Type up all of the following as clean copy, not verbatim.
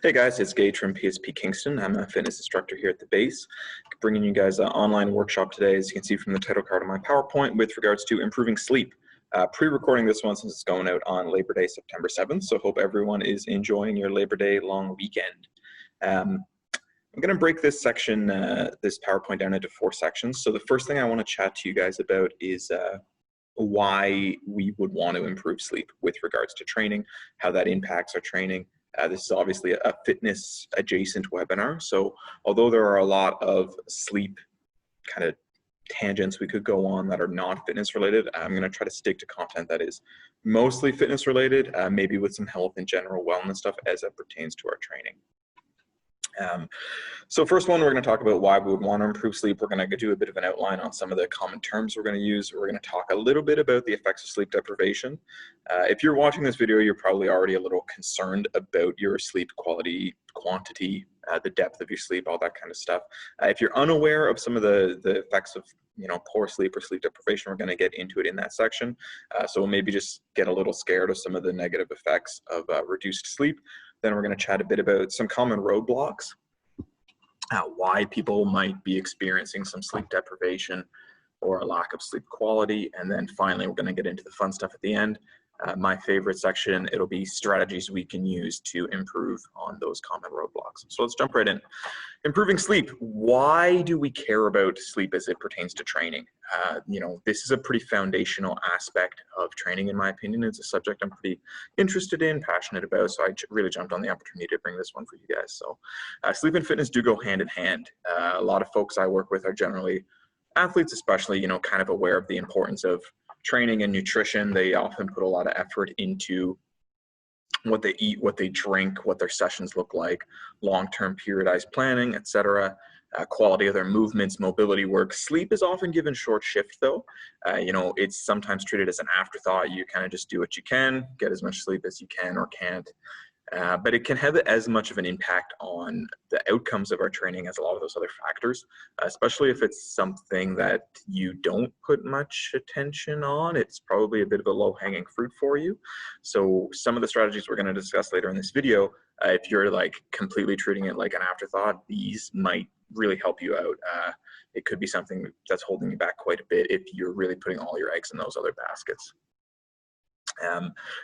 Hey guys, it's Gage from PSP Kingston. I'm a fitness instructor here at the base, bringing you guys an online workshop today, as you can see from the title card of my PowerPoint, with regards to improving sleep. Pre-recording this one since it's going out on Labor Day, September 7th, so hope everyone is enjoying your Labor Day long weekend. I'm going to break this section, this PowerPoint down into 4 sections. So the first thing I want to chat to you guys about is why we would want to improve sleep with regards to training, how that impacts our training. This is obviously a fitness adjacent webinar. So although there are a lot of sleep kind of tangents we could go on that are not fitness related, I'm going to try to stick to content that is mostly fitness related, maybe with some health and general wellness stuff as it pertains to our training. So first one, we're going to talk about why we would want to improve sleep. We're going to do a bit of an outline on some of the common terms we're going to use. We're going to talk a little bit about the effects of sleep deprivation. If you're watching this video, you're probably already a little concerned about your sleep quality, quantity, the depth of your sleep, all that kind of stuff. If you're unaware of some of the effects of poor sleep or sleep deprivation, we're going to get into it in that section. So we'll maybe just get a little scared of some of the negative effects of reduced sleep. Then we're going to chat a bit about some common roadblocks, why people might be experiencing some sleep deprivation or a lack of sleep quality. And then finally, we're going to get into the fun stuff at the end. My favorite section, it'll be strategies we can use to improve on those common roadblocks. So let's jump right in. Improving sleep. Why do we care about sleep as it pertains to training? This is a pretty foundational aspect of training, in my opinion. It's a subject I'm pretty interested in, passionate about, so I really jumped on the opportunity to bring this one for you guys. So sleep and fitness do go hand in hand. A lot of folks I work with are generally athletes, especially, kind of aware of the importance of training and nutrition. They often put a lot of effort into what they eat, what they drink, what their sessions look like, long-term periodized planning, etc. Quality of their movements, mobility work. Sleep is often given short shift though. It's sometimes treated as an afterthought. You kind of just do what you can, get as much sleep as you can or can't. But it can have as much of an impact on the outcomes of our training as a lot of those other factors, especially if it's something that you don't put much attention on. It's probably a bit of a low-hanging fruit for you. So some of the strategies we're going to discuss later in this video, if you're like completely treating it like an afterthought, these might really help you out. It could be something that's holding you back quite a bit if you're really putting all your eggs in those other baskets.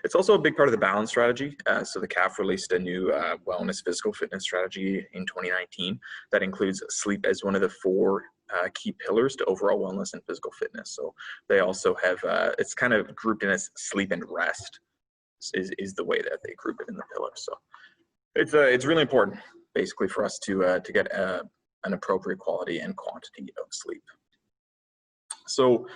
It's also a big part of the balance strategy. So the CAF released a new wellness physical fitness strategy in 2019 that includes sleep as one of the 4 key pillars to overall wellness and physical fitness. So they also have, it's kind of grouped in as sleep and rest is the way that they group it in the pillars. So it's really important basically for us to get an appropriate quality and quantity of sleep. So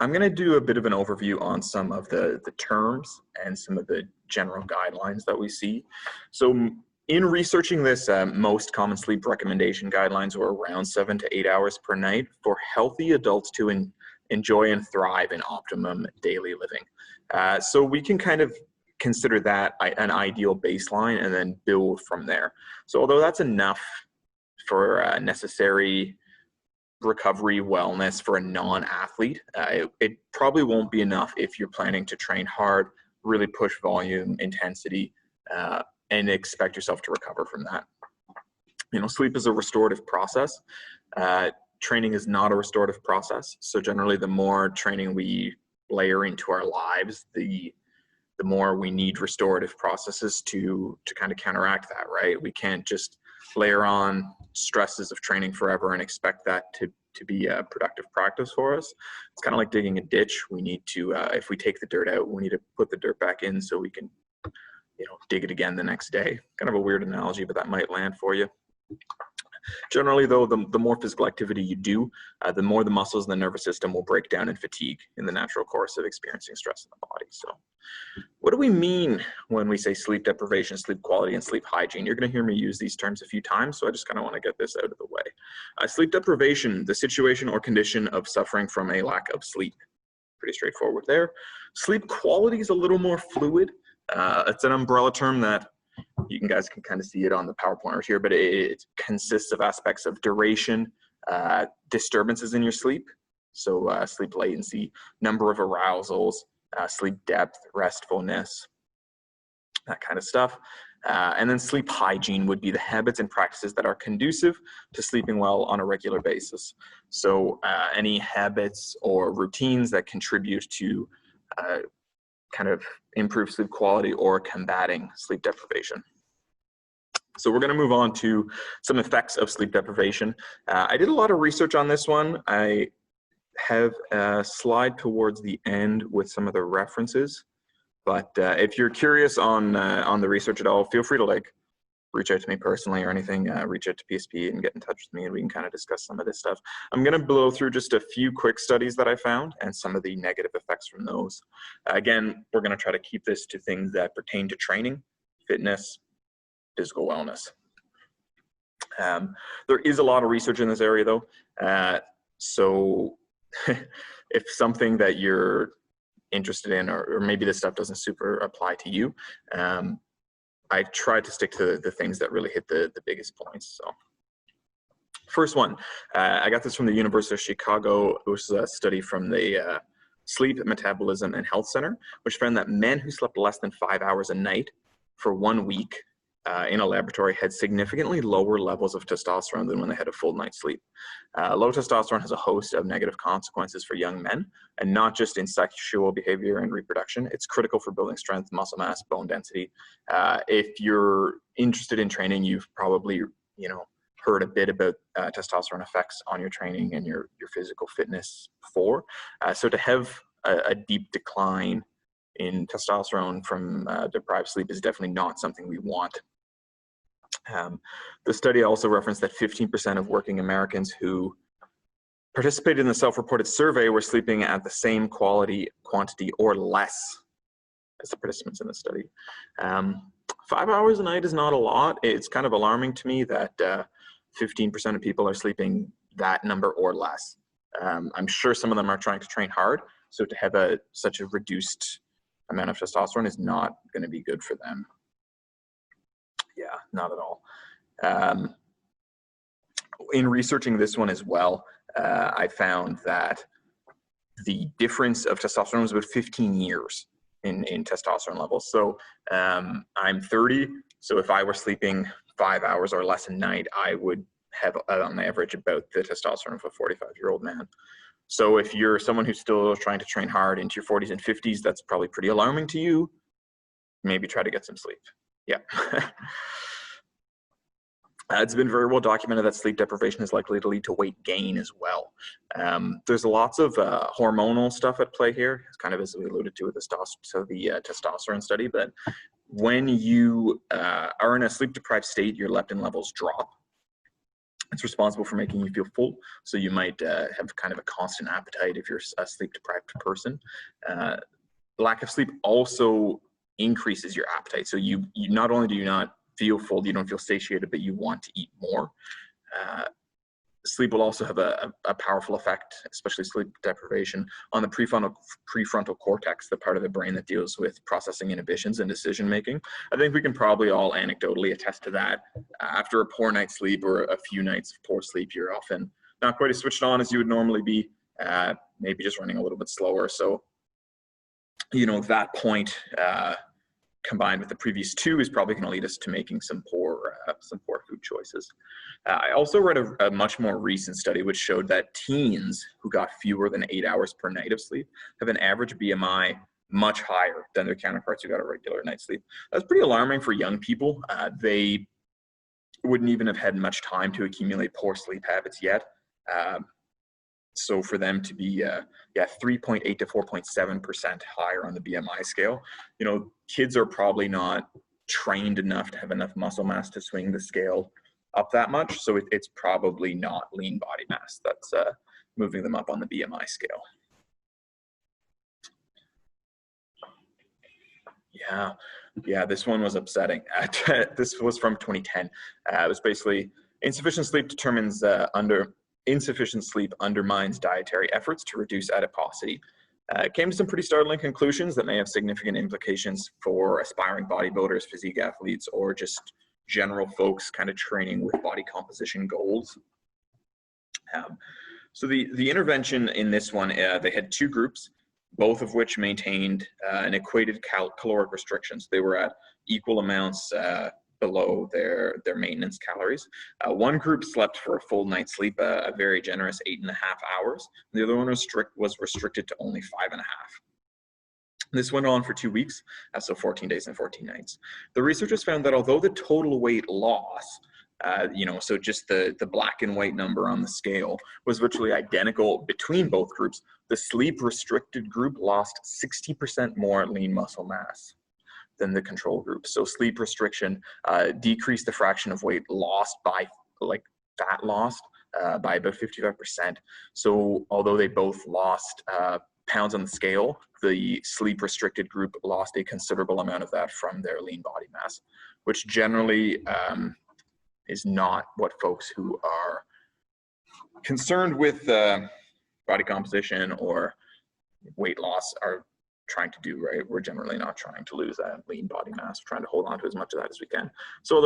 I'm going to do a bit of an overview on some of the terms and some of the general guidelines that we see. So in researching this, most common sleep recommendation guidelines were around 7 to 8 hours per night for healthy adults to enjoy and thrive in optimum daily living. So we can kind of consider that an ideal baseline and then build from there. So although that's enough for necessary recovery wellness for a non-athlete, it probably won't be enough if you're planning to train hard, really push volume, intensity, and expect yourself to recover from that. Sleep is a restorative process. Training is not a restorative process. So generally, the more training we layer into our lives, the more we need restorative processes to kind of counteract that, right? We can't just layer on stresses of training forever and expect that to be a productive practice for us. It's kind of like digging a ditch. We need to, if we take the dirt out, we need to put the dirt back in so we can, dig it again the next day. Kind of a weird analogy, but that might land for you. Generally, though, the more physical activity you do, the more the muscles and the nervous system will break down in fatigue in the natural course of experiencing stress in the body. So what do we mean when we say sleep deprivation, sleep quality, and sleep hygiene? You're going to hear me use these terms a few times, so I just kind of want to get this out of the way. Sleep deprivation, the situation or condition of suffering from a lack of sleep. Pretty straightforward there. Sleep quality is a little more fluid. It's an umbrella term that you guys can kind of see it on the PowerPoint right here, but it consists of aspects of duration, disturbances in your sleep, so sleep latency, number of arousals, sleep depth, restfulness, that kind of stuff. And then sleep hygiene would be the habits and practices that are conducive to sleeping well on a regular basis. So any habits or routines that contribute to kind of improve sleep quality or combating sleep deprivation. So we're going to move on to some effects of sleep deprivation. I did a lot of research on this one. I have a slide towards the end with some of the references. But if you're curious on the research at all, feel free to like reach out to me personally or anything. Reach out to PSP and get in touch with me, and we can kind of discuss some of this stuff. I'm going to blow through just a few quick studies that I found and some of the negative effects from those. Again, we're going to try to keep this to things that pertain to training, fitness, physical wellness. There is a lot of research in this area, though. So if something that you're interested in, or maybe this stuff doesn't super apply to you, I tried to stick to the things that really hit the biggest points. So first one, I got this from the University of Chicago. It was a study from the Sleep, Metabolism, and Health Center, which found that men who slept less than 5 hours a night for 1 week in a laboratory had significantly lower levels of testosterone than when they had a full night's sleep. Low testosterone has a host of negative consequences for young men, and not just in sexual behavior and reproduction. It's critical for building strength, muscle mass, bone density. If you're interested in training, you've probably heard a bit about testosterone effects on your training and your physical fitness before. So to have a deep decline in testosterone from deprived sleep is definitely not something we want. The study also referenced that 15% of working Americans who participated in the self-reported survey were sleeping at the same quality, quantity, or less as the participants in the study. 5 hours a night is not a lot. It's kind of alarming to me that 15% of people are sleeping that number or less. I'm sure some of them are trying to train hard, so to have such a reduced amount of testosterone is not going to be good for them. Yeah, not at all. In researching this one as well, I found that the difference of testosterone was about 15 years in testosterone levels. So I'm 30, so if I were sleeping 5 hours or less a night, I would have on average about the testosterone of a 45-year-old man. So if you're someone who's still trying to train hard into your 40s and 50s, that's probably pretty alarming to you. Maybe try to get some sleep. Yeah. It's been very well documented that sleep deprivation is likely to lead to weight gain as well. There's lots of hormonal stuff at play here, kind of as we alluded to with the testosterone study, but when you are in a sleep-deprived state, your leptin levels drop. It's responsible for making you feel full, so you might have kind of a constant appetite if you're a sleep-deprived person. Lack of sleep also increases your appetite, so you not only do you not feel full, you don't feel satiated, but you want to eat more. Sleep will also have a powerful effect, especially sleep deprivation, on the prefrontal cortex, the part of the brain that deals with processing inhibitions and decision making. I think we can probably all anecdotally attest to that. After a poor night's sleep or a few nights of poor sleep, you're often not quite as switched on as you would normally be, maybe just running a little bit slower. So, that point combined with the previous two is probably going to lead us to making some poor food choices. I also read a much more recent study which showed that teens who got fewer than 8 hours per night of sleep have an average BMI much higher than their counterparts who got a regular night's sleep. That's pretty alarming for young people. They wouldn't even have had much time to accumulate poor sleep habits yet. So for them to be 3.8 to 4.7% higher on the BMI scale, kids are probably not trained enough to have enough muscle mass to swing the scale up that much. So it's probably not lean body mass that's moving them up on the BMI scale. Yeah, this one was upsetting. This was from 2010. It was basically insufficient sleep insufficient sleep undermines dietary efforts to reduce adiposity. It came to some pretty startling conclusions that may have significant implications for aspiring bodybuilders, physique athletes, or just general folks kind of training with body composition goals. So the intervention in this one, they had two groups. both of which maintained an equated caloric restriction. So they were at equal amounts below their maintenance calories. One group slept for a full night's sleep, a very generous 8.5 hours. The other one was restricted to only 5.5. This went on for 2 weeks, so 14 days and 14 nights. The researchers found that although the total weight loss, so just the black and white number on the scale was virtually identical between both groups, the sleep restricted group lost 60% more lean muscle mass than the control group. So sleep restriction decreased the fraction of weight lost by, like fat lost, by about 55%. So although they both lost pounds on the scale, the sleep restricted group lost a considerable amount of that from their lean body mass, which generally is not what folks who are concerned with body composition or weight loss are trying to do, right? We're generally not trying to lose that lean body mass. We're trying to hold on to as much of that as we can. So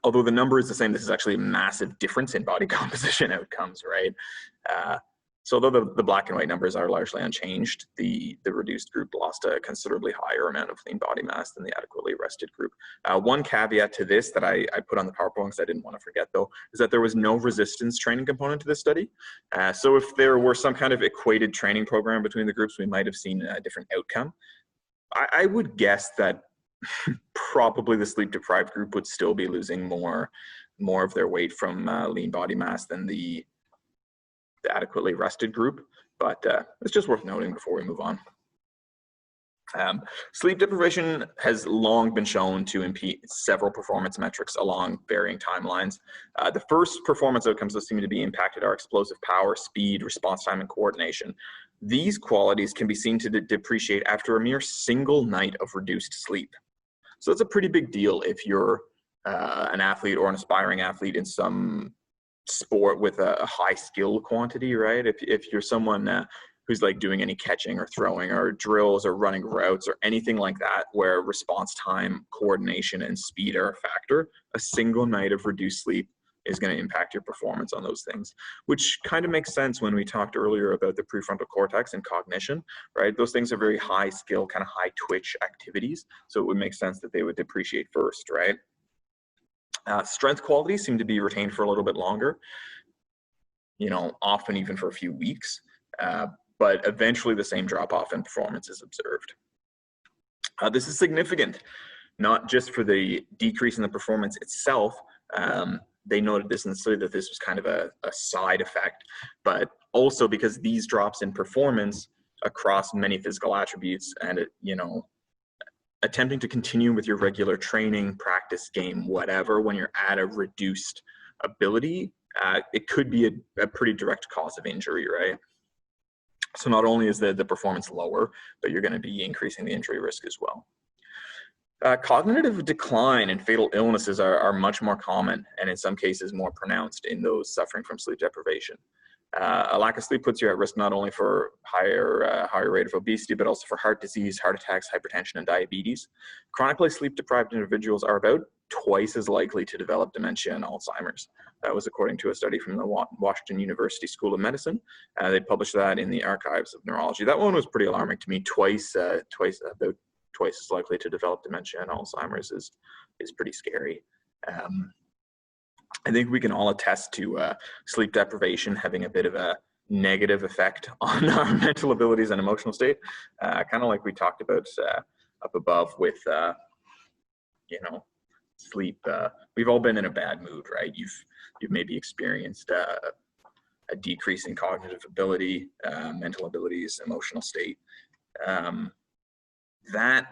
although the number is the same, this is actually a massive difference in body composition outcomes, right? So although the black and white numbers are largely unchanged, the reduced group lost a considerably higher amount of lean body mass than the adequately rested group. One caveat to this that I put on the PowerPoint because I didn't want to forget though, is that there was no resistance training component to this study. So if there were some kind of equated training program between the groups, we might have seen a different outcome. I would guess that probably the sleep deprived group would still be losing more of their weight from lean body mass than the adequately rested group, but it's just worth noting before we move on. Sleep deprivation has long been shown to impede several performance metrics along varying timelines. The first performance outcomes that seem to be impacted are explosive power, speed, response time, and coordination. These qualities can be seen to depreciate after a mere single night of reduced sleep. So that's a pretty big deal if you're an athlete or an aspiring athlete in some sport with a high skill quantity, right? If you're someone who's like doing any catching or throwing or drills or running routes or anything like that, where response time, coordination, and speed are a factor, a single night of reduced sleep is going to impact your performance on those things, which kind of makes sense when we talked earlier about the prefrontal cortex and cognition, right? Those things are very high skill, kind of high twitch activities. So it would make sense that they would depreciate first, right? Strength qualities seem to be retained for a little bit longer, often even for a few weeks, but eventually the same drop-off in performance is observed. This is significant, not just for the decrease in the performance itself. They noted this in the study that this was kind of a side effect, but also because these drops in performance across many physical attributes and, attempting to continue with your regular training, practice, game, whatever, when you're at a reduced ability, it could be a pretty direct cause of injury, right? So not only is the performance lower, but you're going to be increasing the injury risk as well. Cognitive decline and fatal illnesses are much more common, and in some cases more pronounced in those suffering from sleep deprivation. A lack of sleep puts you at risk not only for higher rate of obesity, but also for heart disease, heart attacks, hypertension, and diabetes. Chronically sleep-deprived individuals are about twice as likely to develop dementia and Alzheimer's. That was according to a study from the Washington University School of Medicine. They published that in the Archives of Neurology. That one was pretty alarming to me. About twice as likely to develop dementia and Alzheimer's is pretty scary. I think we can all attest to sleep deprivation having a bit of a negative effect on our mental abilities and emotional state, kind of like we talked about up above with, sleep. We've all been in a bad mood, right? You've maybe experienced a decrease in cognitive ability, mental abilities, emotional state. That,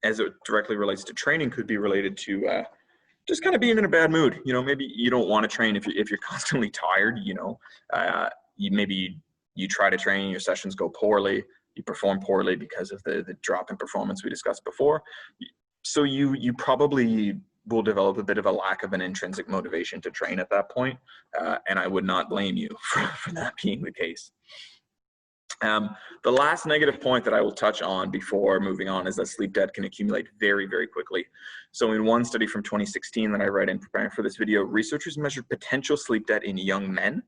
as it directly relates to training, could be related to just kind of being in a bad mood. Maybe you don't want to train if you're constantly tired. Maybe you try to train, your sessions go poorly, you perform poorly because of the drop in performance we discussed before. So you probably will develop a bit of a lack of an intrinsic motivation to train at that point, and I would not blame you for that being the case. The last negative point that I will touch on before moving on is that sleep debt can accumulate very, very quickly. So in one study from 2016 that I read in preparing for this video, researchers measured potential sleep debt in young men.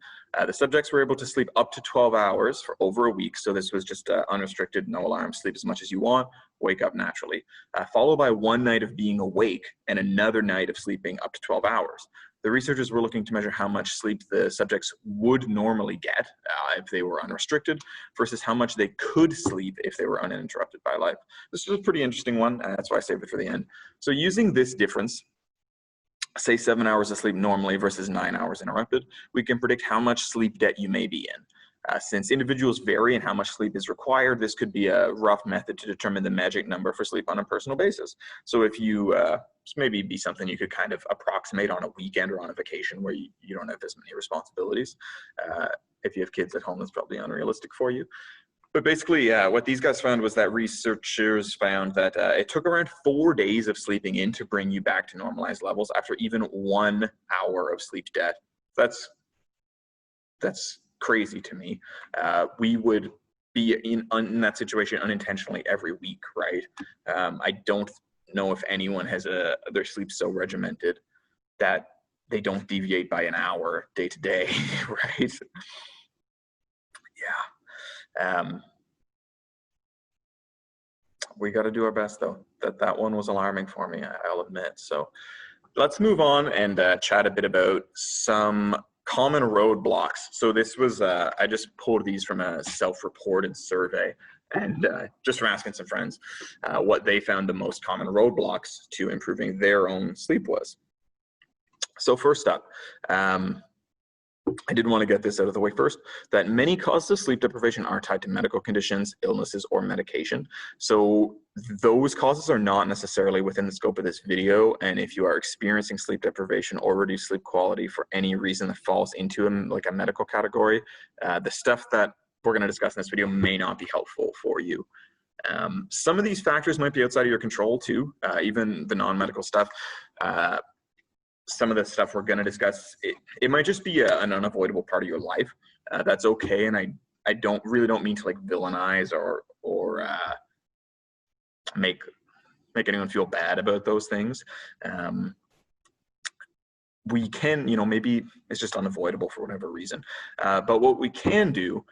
The subjects were able to sleep up to 12 hours for over a week. So this was just unrestricted, no alarm, sleep as much as you want, wake up naturally, followed by one night of being awake and another night of sleeping up to 12 hours. The researchers were looking to measure how much sleep the subjects would normally get if they were unrestricted versus how much they could sleep if they were uninterrupted by life. This was a pretty interesting one. That's why I saved it for the end. So using this difference, say 7 hours of sleep normally versus 9 hours interrupted, we can predict how much sleep debt you may be in. Since individuals vary in how much sleep is required, this could be a rough method to determine the magic number for sleep on a personal basis. So if you, this maybe be something you could kind of approximate on a weekend or on a vacation where you don't have as many responsibilities. If you have kids at home, that's probably unrealistic for you. But basically, what these guys found was that researchers found that it took around 4 days of sleeping in to bring you back to normalized levels after even 1 hour of sleep debt. That's crazy to me. We would be in that situation unintentionally every week, right? I don't know if anyone has their sleep so regimented that they don't deviate by an hour day to day, right? Yeah. We got to do our best, though. That one was alarming for me, I'll admit. So let's move on and chat a bit about some common roadblocks. So this was, I just pulled these from a self-reported survey and just from asking some friends what they found the most common roadblocks to improving their own sleep was. So first up, I did want to get this out of the way first, that many causes of sleep deprivation are tied to medical conditions, illnesses, or medication. So those causes are not necessarily within the scope of this video. And if you are experiencing sleep deprivation or reduced sleep quality for any reason that falls into like a medical category, the stuff that we're going to discuss in this video may not be helpful for you. Some of these factors might be outside of your control too, even the non-medical stuff. Some of the stuff we're going to discuss, it might just be an unavoidable part of your life. That's okay, and I don't mean to like villainize or make anyone feel bad about those things. We can, maybe it's just unavoidable for whatever reason. But what we can do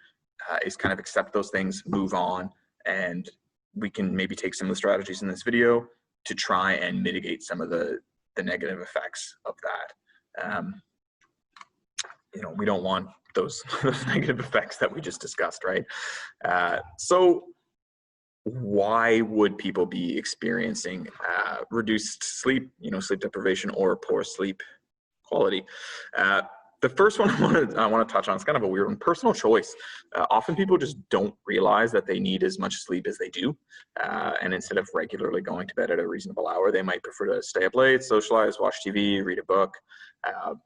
is kind of accept those things, move on, and we can maybe take some of the strategies in this video to try and mitigate some of the negative effects of that. We don't want those negative effects that we just discussed, right? So why would people be experiencing reduced sleep, sleep deprivation or poor sleep quality? The first one I want to touch on is kind of a weird one. Personal choice. Often people just don't realize that they need as much sleep as they do. And instead of regularly going to bed at a reasonable hour, they might prefer to stay up late, socialize, watch TV, read a book,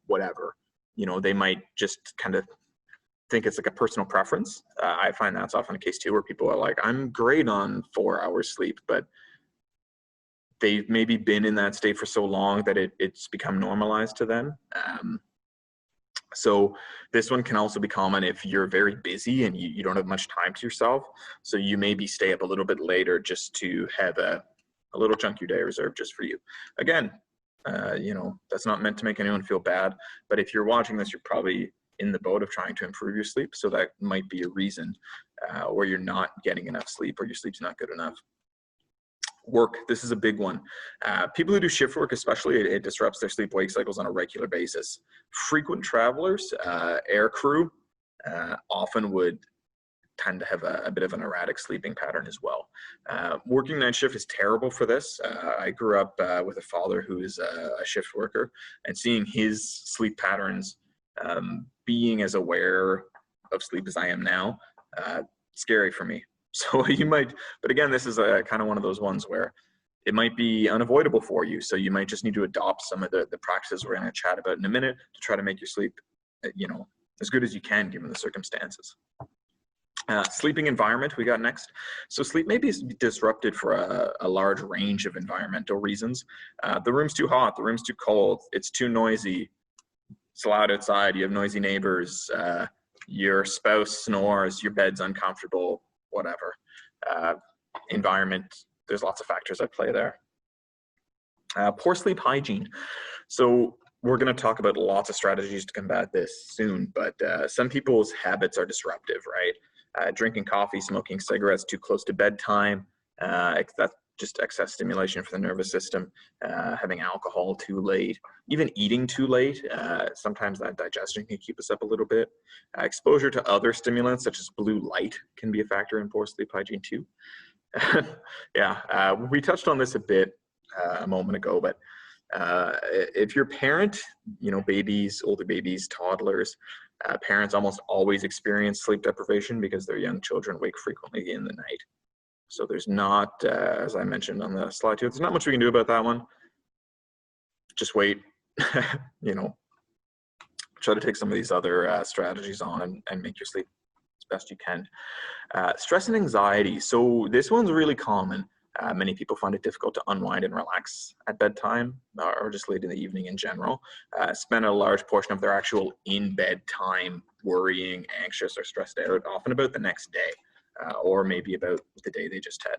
whatever. They might just kind of think it's like a personal preference. I find that's often a case too, where people are like, I'm great on 4 hours sleep, but they've maybe been in that state for so long that it's become normalized to them. So this one can also be common if you're very busy and you don't have much time to yourself. So you maybe stay up a little bit later just to have a little chunk of your day reserved just for you. Again, that's not meant to make anyone feel bad, but if you're watching this, you're probably in the boat of trying to improve your sleep. So that might be a reason where you're not getting enough sleep or your sleep's not good enough. Work, this is a big one. People who do shift work especially, it disrupts their sleep-wake cycles on a regular basis. Frequent travelers, air crew, often would tend to have a bit of an erratic sleeping pattern as well. Working night shift is terrible for this. I grew up with a father who is a shift worker, and seeing his sleep patterns being as aware of sleep as I am now, scary for me. So you might, but again, this is a kind of one of those ones where it might be unavoidable for you. So you might just need to adopt some of the practices we're going to chat about in a minute to try to make your sleep, as good as you can given the circumstances. Sleeping environment we got next. So sleep may be disrupted for a large range of environmental reasons. The room's too hot, the room's too cold, it's too noisy, it's loud outside, you have noisy neighbors, your spouse snores, your bed's uncomfortable, whatever. Environment, there's lots of factors at play there. Poor sleep hygiene. So we're going to talk about lots of strategies to combat this soon, but some people's habits are disruptive, right? Drinking coffee, smoking cigarettes too close to bedtime, that's just excess stimulation for the nervous system, having alcohol too late, even eating too late. Sometimes that digestion can keep us up a little bit. Exposure to other stimulants such as blue light can be a factor in poor sleep hygiene too. Yeah, we touched on this a bit a moment ago, but if your parent, babies, older babies, toddlers, parents almost always experience sleep deprivation because their young children wake frequently in the night. So there's not, as I mentioned on the slide too, there's not much we can do about that one. Just wait, try to take some of these other strategies on and make your sleep as best you can. Stress and anxiety. So this one's really common. Many people find it difficult to unwind and relax at bedtime or just late in the evening in general. Spend a large portion of their actual in-bed time worrying, anxious, or stressed out, often about the next day. Or maybe about the day they just had.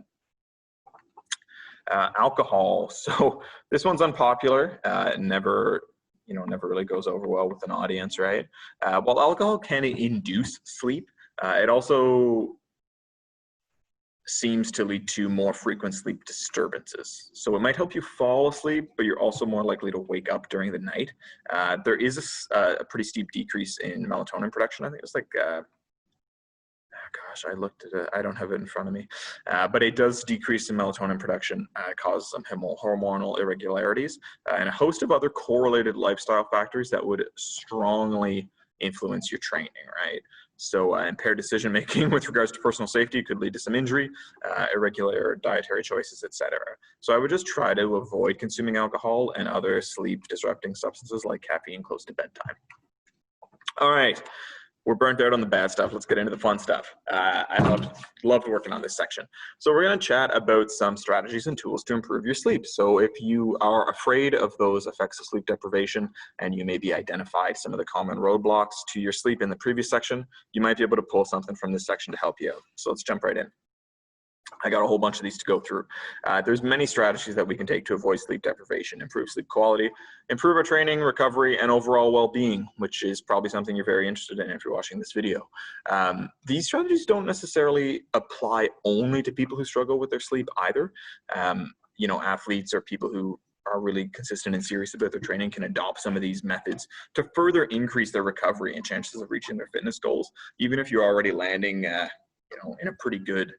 Alcohol. So this one's unpopular. Never really goes over well with an audience, right? While alcohol can induce sleep, it also seems to lead to more frequent sleep disturbances. So it might help you fall asleep, but you're also more likely to wake up during the night. There is a pretty steep decrease in melatonin production. I think it's like gosh, I looked at it. I don't have it in front of me, but it does decrease in melatonin production, cause some hormonal irregularities, and a host of other correlated lifestyle factors that would strongly influence your training, right? So impaired decision making with regards to personal safety could lead to some injury, irregular dietary choices, etc. So I would just try to avoid consuming alcohol and other sleep disrupting substances like caffeine close to bedtime. All right. We're burnt out on the bad stuff. Let's get into the fun stuff. I loved working on this section. So we're going to chat about some strategies and tools to improve your sleep. So if you are afraid of those effects of sleep deprivation and you maybe identified some of the common roadblocks to your sleep in the previous section, you might be able to pull something from this section to help you out. So let's jump right in. I got a whole bunch of these to go through. There's many strategies that we can take to avoid sleep deprivation, improve sleep quality, improve our training, recovery, and overall well-being, which is probably something you're very interested in if you're watching this video. These strategies don't necessarily apply only to people who struggle with their sleep either. Athletes or people who are really consistent and serious about their training can adopt some of these methods to further increase their recovery and chances of reaching their fitness goals. Even if you're already landing, in a pretty good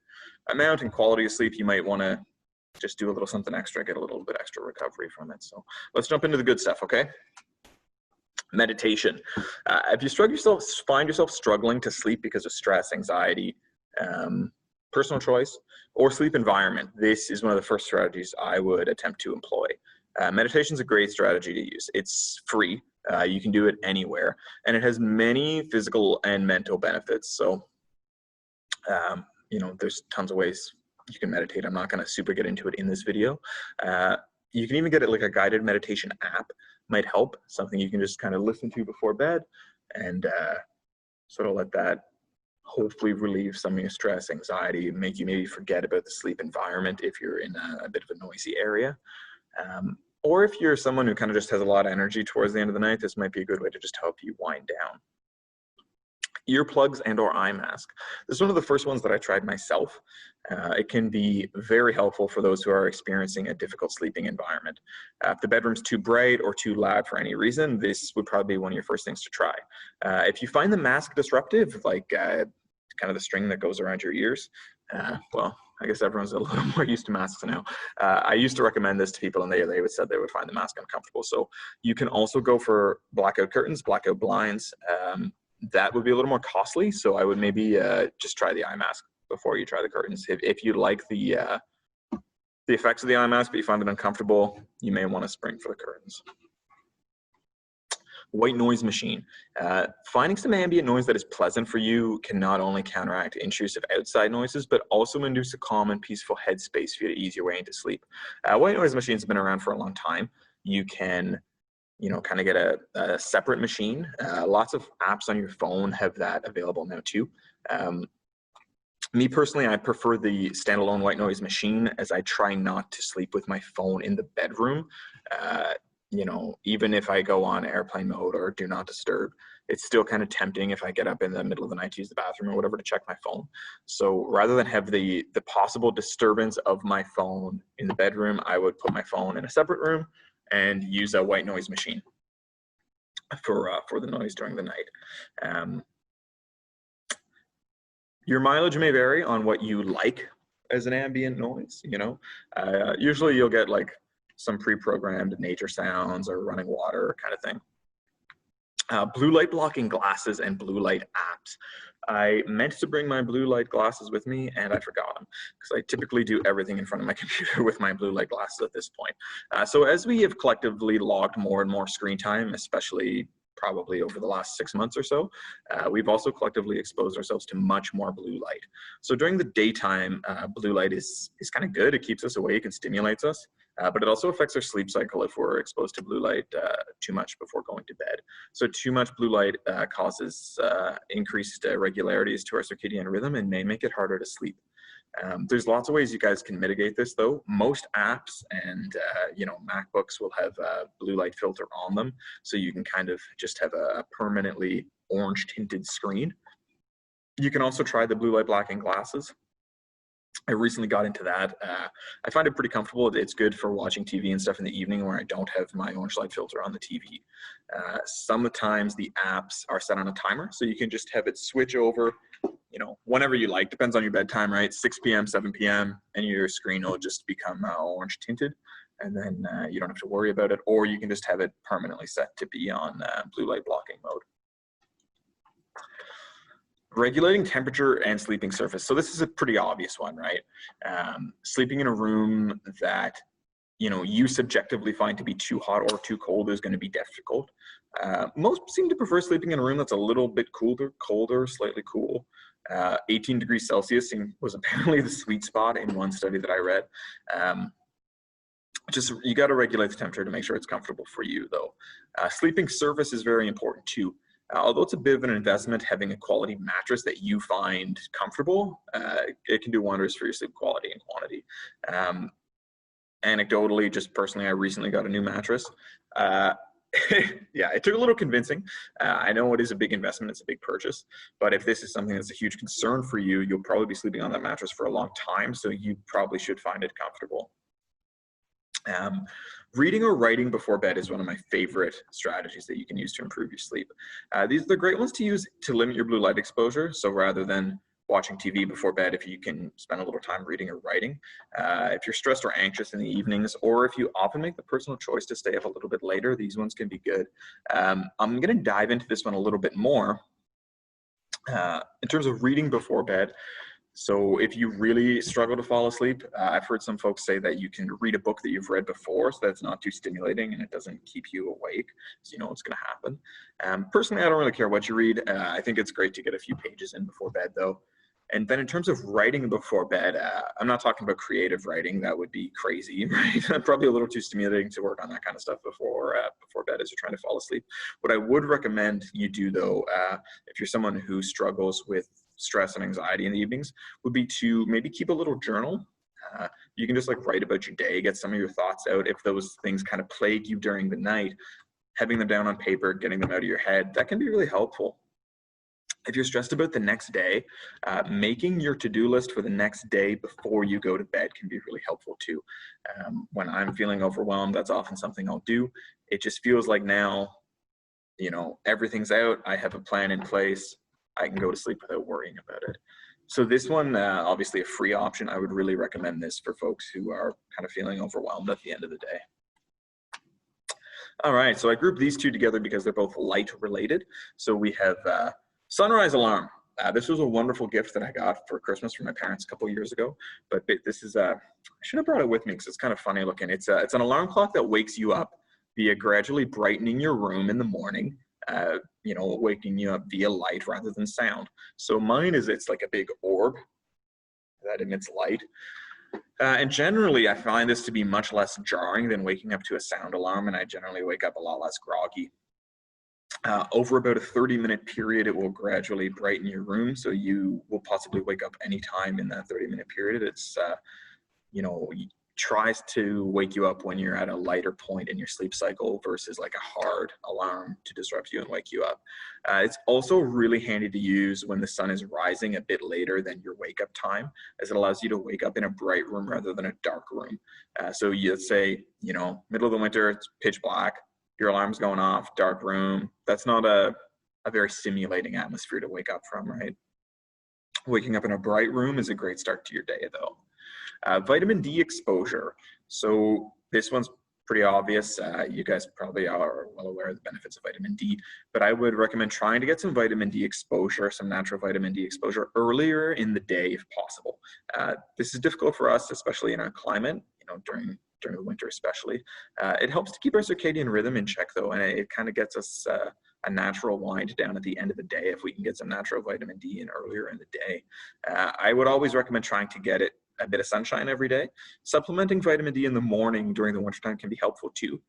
amount and quality of sleep, you might want to just do a little something extra, get a little bit extra recovery from it. So let's jump into the good stuff, okay? Meditation. If you find yourself struggling to sleep because of stress, anxiety, personal choice, or sleep environment, this is one of the first strategies I would attempt to employ. Meditation is a great strategy to use. It's free. You can do it anywhere, and it has many physical and mental benefits. So there's tons of ways you can meditate. I'm not going to super get into it in this video. You can even get it like a guided meditation app might help, something you can just kind of listen to before bed and sort of let that hopefully relieve some of your stress, anxiety, make you maybe forget about the sleep environment if you're in a bit of a noisy area. Or if you're someone who kind of just has a lot of energy towards the end of the night, this might be a good way to just help you wind down. Earplugs and or eye mask. This is one of the first ones that I tried myself. It can be very helpful for those who are experiencing a difficult sleeping environment. If the bedroom's too bright or too loud for any reason, this would probably be one of your first things to try. If you find the mask disruptive, like kind of the string that goes around your ears, well, I guess everyone's a little more used to masks now. I used to recommend this to people and they would said they would find the mask uncomfortable. So you can also go for blackout curtains, blackout blinds. That would be a little more costly, so I would maybe just try the eye mask before you try the curtains. If you like the effects of the eye mask but you find it uncomfortable, you may want to spring for the curtains. White noise machine. Finding some ambient noise that is pleasant for you can not only counteract intrusive outside noises, but also induce a calm and peaceful headspace for you to ease your way into sleep. White noise machines have been around for a long time. You can kind of get a separate machine. Lots of apps on your phone have that available now too. Me personally, I prefer the standalone white noise machine, as I try not to sleep with my phone in the bedroom. Even if I go on airplane mode or do not disturb, it's still kind of tempting if I get up in the middle of the night to use the bathroom or whatever to check my phone. So rather than have the possible disturbance of my phone in the bedroom, I would put my phone in a separate room and use a white noise machine for the noise during the night. Your mileage may vary on what you like as an ambient noise. Usually you'll get like some pre-programmed nature sounds or running water kind of thing. Blue light blocking glasses and blue light apps. I meant to bring my blue light glasses with me and I forgot them, because I typically do everything in front of my computer with my blue light glasses at this point. So as we have collectively logged more and more screen time, especially probably over the last 6 months or so, we've also collectively exposed ourselves to much more blue light. So during the daytime, blue light is kind of good. It keeps us awake and stimulates us, but it also affects our sleep cycle if we're exposed to blue light too much before going to bed. So too much blue light causes increased irregularities to our circadian rhythm and may make it harder to sleep. There's lots of ways you guys can mitigate this though. Most apps and MacBooks will have a blue light filter on them, so you can kind of just have a permanently orange tinted screen. You can also try the blue light blocking glasses. I recently got into that. I find it pretty comfortable. It's good for watching TV and stuff in the evening where I don't have my orange light filter on the TV. Sometimes the apps are set on a timer, so you can just have it switch over whenever you like. Depends on your bedtime, right? 6 p.m., 7 p.m., and your screen will just become orange tinted, and then you don't have to worry about it, or you can just have it permanently set to be on blue light blocking mode. Regulating temperature and sleeping surface. So this is a pretty obvious one, right? Sleeping in a room that you subjectively find to be too hot or too cold is going to be difficult. Most seem to prefer sleeping in a room that's a little bit colder, slightly cool. 18 degrees Celsius was apparently the sweet spot in one study that I read. You got to regulate the temperature to make sure it's comfortable for you, though. Sleeping surface is very important too. Although it's a bit of an investment, having a quality mattress that you find comfortable, it can do wonders for your sleep quality and quantity. Anecdotally, just personally, I recently got a new mattress. Yeah, it took a little convincing. I know it is a big investment, it's a big purchase, but if this is something that's a huge concern for you, you'll probably be sleeping on that mattress for a long time, so you probably should find it comfortable. Reading or writing before bed is one of my favorite strategies that you can use to improve your sleep. These are the great ones to use to limit your blue light exposure. So rather than watching TV before bed, if you can spend a little time reading or writing. If you're stressed or anxious in the evenings, or if you often make the personal choice to stay up a little bit later, these ones can be good. I'm going to dive into this one a little bit more. In terms of reading before bed, so if you really struggle to fall asleep, I've heard some folks say that you can read a book that you've read before, so that's not too stimulating and it doesn't keep you awake, so you know what's going to happen. Personally, I don't really care what you read. I think it's great to get a few pages in before bed, though. And then in terms of writing before bed, I'm not talking about creative writing. That would be crazy, right? Probably a little too stimulating to work on that kind of stuff before bed as you're trying to fall asleep. What I would recommend you do, though, if you're someone who struggles with stress and anxiety in the evenings, would be to maybe keep a little journal. You can just like write about your day, get some of your thoughts out. If those things kind of plague you during the night, having them down on paper, getting them out of your head, that can be really helpful. If you're stressed about the next day, making your to-do list for the next day before you go to bed can be really helpful too. When I'm feeling overwhelmed, that's often something I'll do. It just feels like now, you know, everything's out. I have a plan in place. I can go to sleep without worrying about it. So this one, obviously a free option. I would really recommend this for folks who are kind of feeling overwhelmed at the end of the day. All right, so I grouped these two together because they're both light related. So we have sunrise alarm. This was a wonderful gift that I got for Christmas from my parents a couple years ago. But this is, I should have brought it with me because it's kind of funny looking. It's an alarm clock that wakes you up via gradually brightening your room in the morning. You know, waking you up via light rather than sound. So mine is, it's like a big orb that emits light. And generally, I find this to be much less jarring than waking up to a sound alarm, and I generally wake up a lot less groggy. Over about a 30-minute period, it will gradually brighten your room, so you will possibly wake up anytime in that 30-minute period. It's, tries to wake you up when you're at a lighter point in your sleep cycle versus like a hard alarm to disrupt you and wake you up. It's also really handy to use when the sun is rising a bit later than your wake up time, as it allows you to wake up in a bright room rather than a dark room. So let's say, middle of the winter, it's pitch black, your alarm's going off, dark room. That's not a very stimulating atmosphere to wake up from, right? Waking up in a bright room is a great start to your day, though. Vitamin D exposure. So this one's pretty obvious. You guys probably are well aware of the benefits of vitamin D, but I would recommend trying to get some vitamin D exposure, some natural vitamin D exposure earlier in the day if possible. This is difficult for us, especially in our climate, during the winter especially. It helps to keep our circadian rhythm in check though, and it kind of gets us a natural wind down at the end of the day if we can get some natural vitamin D in earlier in the day. I would always recommend trying to get it a bit of sunshine every day. Supplementing vitamin D in the morning during the wintertime can be helpful too,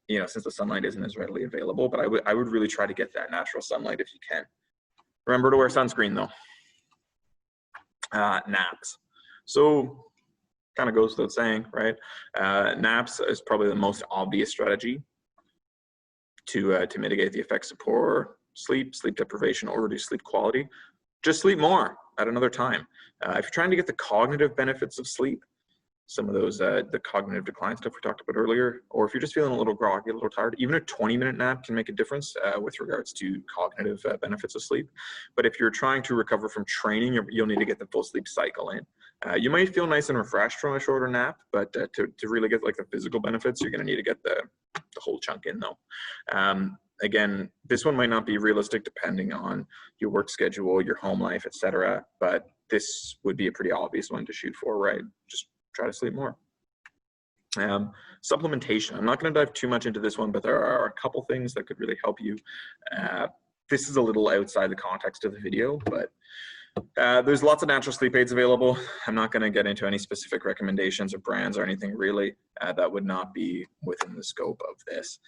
since the sunlight isn't as readily available, but I would really try to get that natural sunlight if you can. Remember to wear sunscreen though. Naps. So kind of goes without saying, right? Naps is probably the most obvious strategy to mitigate the effects of poor sleep deprivation, or reduce sleep quality. Just sleep more at another time. If you're trying to get the cognitive benefits of sleep, some of those, the cognitive decline stuff we talked about earlier, or if you're just feeling a little groggy, a little tired, even a 20-minute nap can make a difference with regards to cognitive benefits of sleep. But if you're trying to recover from training, you'll need to get the full sleep cycle in. You might feel nice and refreshed from a shorter nap, but to really get like the physical benefits, you're gonna need to get the whole chunk in though. Again, this one might not be realistic depending on your work schedule, your home life, etc. But this would be a pretty obvious one to shoot for, right? Just try to sleep more. Supplementation. I'm not going to dive too much into this one, but there are a couple things that could really help you. This is a little outside the context of the video, but there's lots of natural sleep aids available. I'm not going to get into any specific recommendations or brands or anything really. That would not be within the scope of this.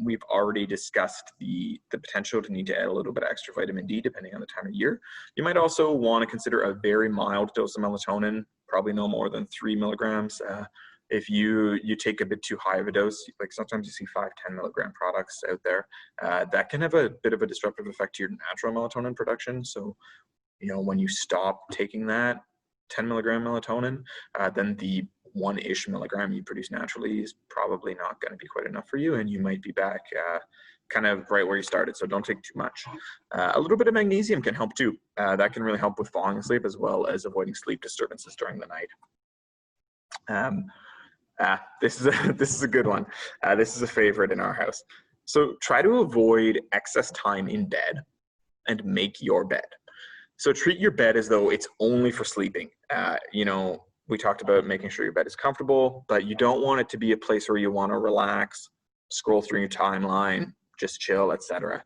We've already discussed the potential to need to add a little bit of extra vitamin D depending on the time of year. You might also want to consider a very mild dose of melatonin, probably no more than 3 milligrams. If you take a bit too high of a dose, like sometimes you see 5-10 milligram products out there, that can have a bit of a disruptive effect to your natural melatonin production. So, when you stop taking that 10 milligram melatonin, then the 1-ish milligram you produce naturally is probably not going to be quite enough for you, and you might be back kind of right where you started. So don't take too much. A little bit of magnesium can help too. That can really help with falling asleep as well as avoiding sleep disturbances during the night. This is a good one. This is a favorite in our house. So try to avoid excess time in bed and make your bed. So treat your bed as though it's only for sleeping. We talked about making sure your bed is comfortable, but you don't want it to be a place where you want to relax, scroll through your timeline, just chill, etc.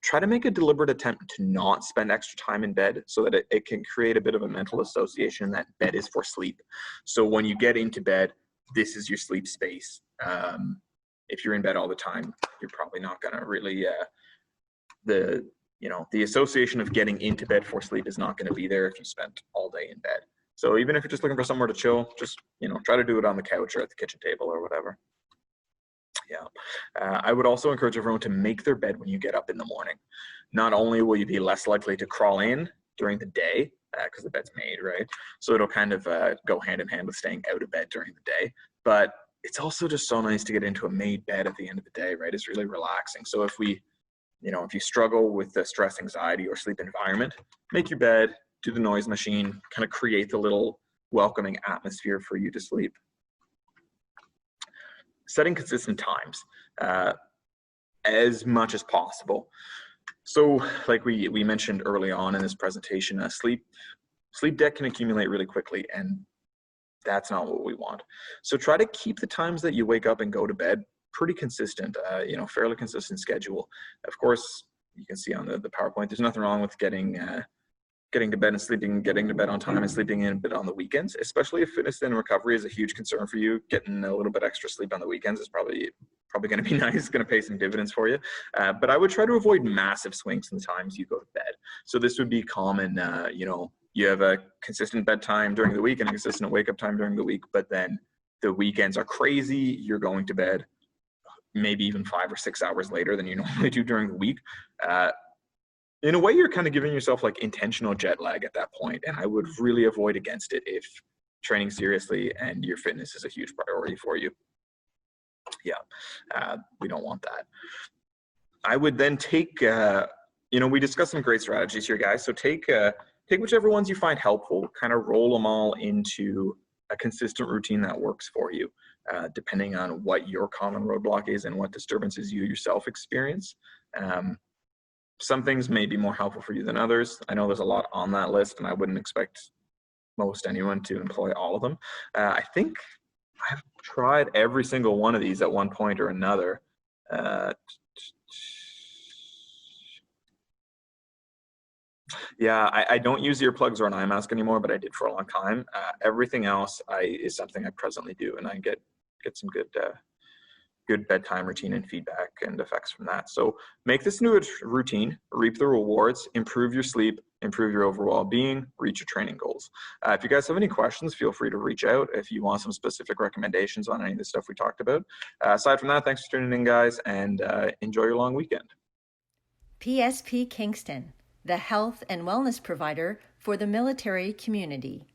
Try to make a deliberate attempt to not spend extra time in bed so that it can create a bit of a mental association that bed is for sleep. So when you get into bed, this is your sleep space. If you're in bed all the time, you're probably not going to really, the association of getting into bed for sleep is not going to be there if you spent all day in bed. So even if you're just looking for somewhere to chill, just, try to do it on the couch or at the kitchen table or whatever. I would also encourage everyone to make their bed when you get up in the morning. Not only will you be less likely to crawl in during the day, because the bed's made, right? So it'll kind of go hand in hand with staying out of bed during the day, but it's also just so nice to get into a made bed at the end of the day, right? It's really relaxing. So if you struggle with the stress, anxiety, or sleep environment, make your bed, do the noise machine, kind of create the little welcoming atmosphere for you to sleep. Setting consistent times as much as possible. So like we mentioned early on in this presentation, sleep debt can accumulate really quickly, and that's not what we want. So try to keep the times that you wake up and go to bed pretty consistent, fairly consistent schedule. Of course, you can see on the PowerPoint, there's nothing wrong with getting getting to bed and sleeping, getting to bed on time and sleeping in a bit on the weekends, especially if fitness and recovery is a huge concern for you. Getting a little bit extra sleep on the weekends is probably going to be nice, going to pay some dividends for you. But I would try to avoid massive swings in the times you go to bed. So this would be common, you have a consistent bedtime during the week and a consistent wake up time during the week, but then the weekends are crazy. You're going to bed maybe even 5 or 6 hours later than you normally do during the week. In a way, you're kind of giving yourself like intentional jet lag at that point, and I would really avoid against it if training seriously and your fitness is a huge priority for you. We don't want that. I would then take, we discussed some great strategies here, guys. So take whichever ones you find helpful, kind of roll them all into a consistent routine that works for you, depending on what your common roadblock is and what disturbances you yourself experience. Some things may be more helpful for you than others. I know there's a lot on that list, and I wouldn't expect most anyone to employ all of them. I think I've tried every single one of these at one point or another. I don't use earplugs or an eye mask anymore, but I did for a long time. Everything else is something I presently do, and I get some good bedtime routine and feedback and effects from that. So make this new routine, reap the rewards, improve your sleep, improve your overall being, reach your training goals. If you guys have any questions, feel free to reach out if you want some specific recommendations on any of the stuff we talked about. Aside from that, thanks for tuning in, guys, and enjoy your long weekend. PSP Kingston, the health and wellness provider for the military community.